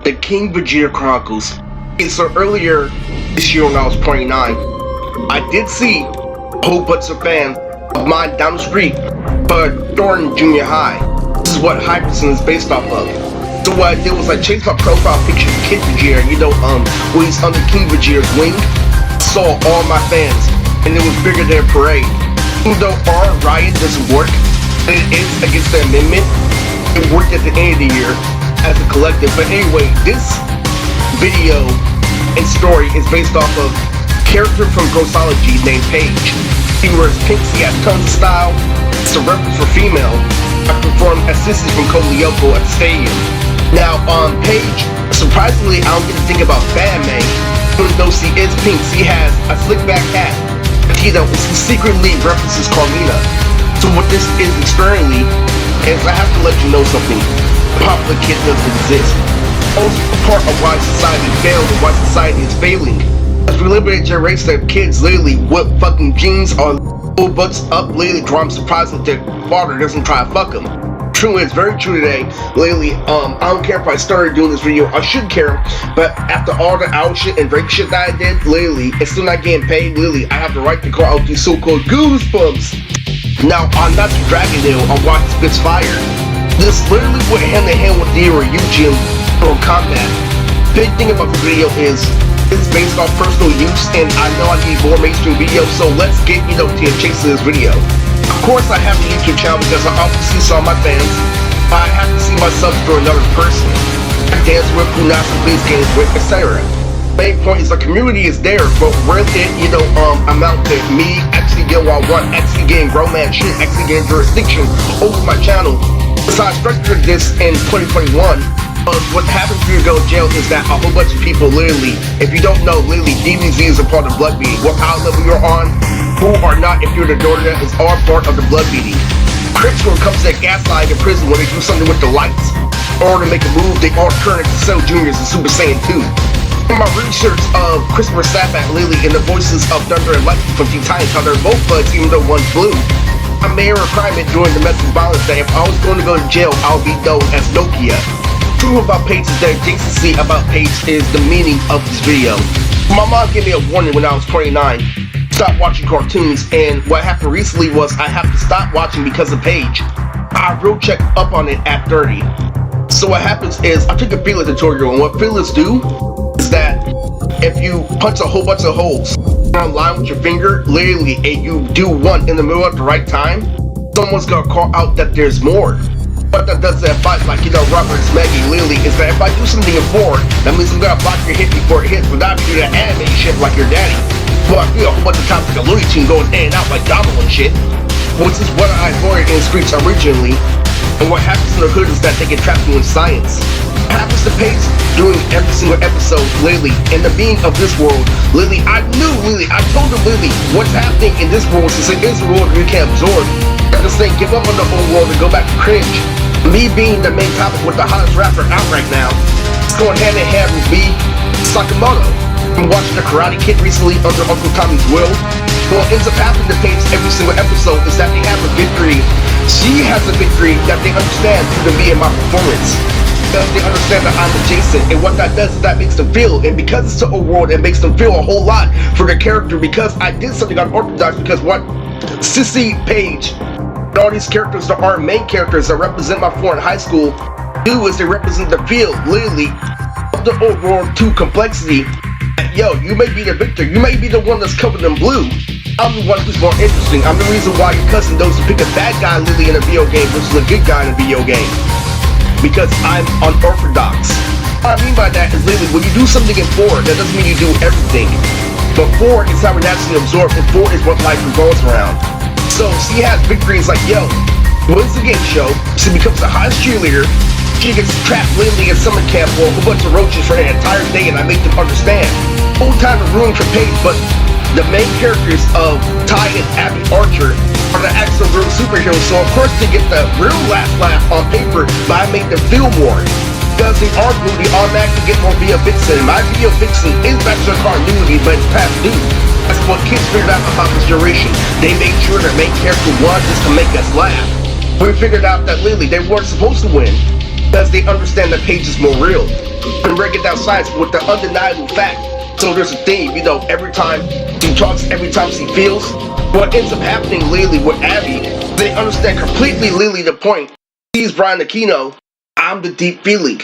the King Vegeta Chronicles. Okay, so earlier this year when I was 29, I did see a whole bunch of fans of mine down the street, but during junior high. This is what Hyperson is based off of. So what I did was I changed my profile picture to Kid Vegeta, when he's under King Vegeta's wing. Saw all my fans, and it was bigger than a parade. Even though our riot doesn't work, and it is against the amendment, it worked at the end of the year as a collective. But anyway, this video and story is based off of a character from Grossology named Paige. He wears pink, he has tons of style. It's a reference for female. I performed assistance from Kolyoko at the stadium. Now, Paige, surprisingly, I don't get to think about Batman. Even though she is pink, she has a slick back hat. He secretly references Carmina. So what this is externally is I have to let you know something. Popular kid doesn't exist. Also a part of why society failed and why society is failing. As we liberate a generation of kids lately with fucking genes are full butts up lately, to I'm surprised that their father doesn't try to fuck them. True, it's very true today. Lately, I don't care if I started doing this video. I should care, but after all the out shit and rape shit that I did lately, it's still not getting paid. Lately, I have the right to call out these so-called goosebumps. Now, I'm not the Dragon Hill on why he spits fire. This literally went hand in hand with the Ryujin or combat. Big thing about the video is it's based off personal use, and I know I need more mainstream videos, so let's get to the chase of this video. Of course, I have a YouTube channel because I obviously saw my fans. I have to see myself through another person. I dance with, who not plays games with, etc. Main point is the community is there, but where did amount to me actually get what I want, actually getting romance shit, actually getting jurisdiction over my channel. So I structured this in 2021. What happens when you go to jail is that a whole bunch of people literally, if you don't know, literally DBZ is a part of blood beating. What power level you're on, who or not, if you're the daughter, that is all part of the blood beating. Crips when it comes to that gaslighting in prison when they do something with the lights, or to make a move, they all turn into Cell Juniors and Super Saiyan 2. In my research of Christopher Sabat Lily and the voices of Thunder and Lightning from Teen Titans, how they're both bloods even though one's blue. I made a requirement during domestic violence that if I was going to go to jail, I'll be known as Nokia. True about Paige is that decency about Paige is the meaning of this video. My mom gave me a warning when I was 29. Stop watching cartoons, and what happened recently was I have to stop watching because of Paige. I real checked up on it at 30. So what happens is I took a feelers tutorial, and what feelers do is that if you punch a whole bunch of holes on line with your finger, literally, and you do one in the middle at the right time, someone's gonna call out that there's more. What that does to that fight, like Robert's Maggie Lily, is that if I do something in forward, that means I'm gonna block your hit before it hits, without you to anime shit like your daddy. Well, I feel a whole bunch of times like a Looney Tune going in and out like Donald and shit, which is what I avoided in Streets originally. And what happens in the hood is that they get trapped in science. What happens to Paige doing every single episode lately, in the being of this world, Lily, I told her Lily, what's happening in this world, since it is a world you can't absorb. I'm just saying, give up on the old world and go back to cringe. Me being the main topic with the hottest rapper out right now, it's going hand in hand with me, Sakamoto. I'm watching the Karate Kid recently under Uncle Tommy's will. What ends up happening to Paige every single episode is that they have a victory. She has a victory that they understand through me and my performance. Because they understand that I'm adjacent, and what that does is that makes them feel, and because it's the old world, it makes them feel a whole lot for their character, because I did something unorthodox, because what Sissy, Paige, and all these characters that aren't main characters that represent my foreign high school do is they represent the field, literally, of the old world to complexity. Yo, you may be the victor, you may be the one that's covered in blue. I'm the one who's more interesting. I'm the reason why your cousin knows to pick a bad guy literally in a video game versus a good guy in a video game. Because I'm unorthodox. What I mean by that is literally when you do something in 4, that doesn't mean you do everything. But 4 is how we're naturally absorbed, and 4 is what life revolves around. So she has victories like, yo, wins the game show, she becomes the hottest cheerleader, she gets trapped literally in summer camp for a whole bunch of roaches for an entire day, and I make them understand. Whole time to ruin for Paige, but the main characters of Ty and Abby Archer are the actual real superheroes, so of course they get the real last laugh on paper, but I make them feel more. Because they are blue, they automatically get more via Vixen. My video Vixen is back to continuity, but it's past due. That's what kids figured out about this generation. They made sure their main character won just to make us laugh. We figured out that literally they weren't supposed to win. because they understand the page is more real. And break it down science with the undeniable fact. So there's a theme, every time he talks, every time he feels. What ends up happening lately with Abby, they understand completely Lily the point. He's Brian Aquino, I'm the deep feeling.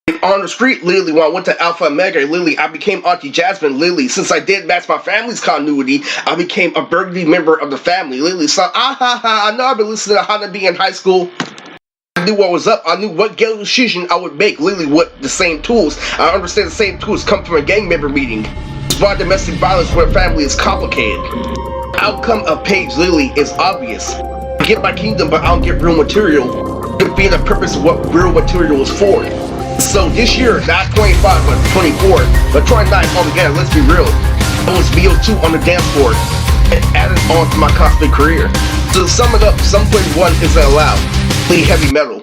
And on the street, Lily, when I went to Alpha Omega, Lily, I became Auntie Jasmine, Lily. Since I did match my family's continuity, I became a burgundy member of the family, Lily. So, I know I've been listening to Hanabi in high school. I knew what was up. I knew what ghetto decision I would make, Lily, with the same tools. I understand the same tools come from a gang member meeting. It's why domestic violence with a family is complicated. The outcome of Page Lily is obvious. I get my kingdom, but I don't get real material. It would be the purpose of what real material is for. So this year, not 25, but 24, but 29 altogether, let's be real. I was VO2 on the dance floor and added on to my cosplay career. So to sum it up, some 31 isn't allowed. Play heavy metal.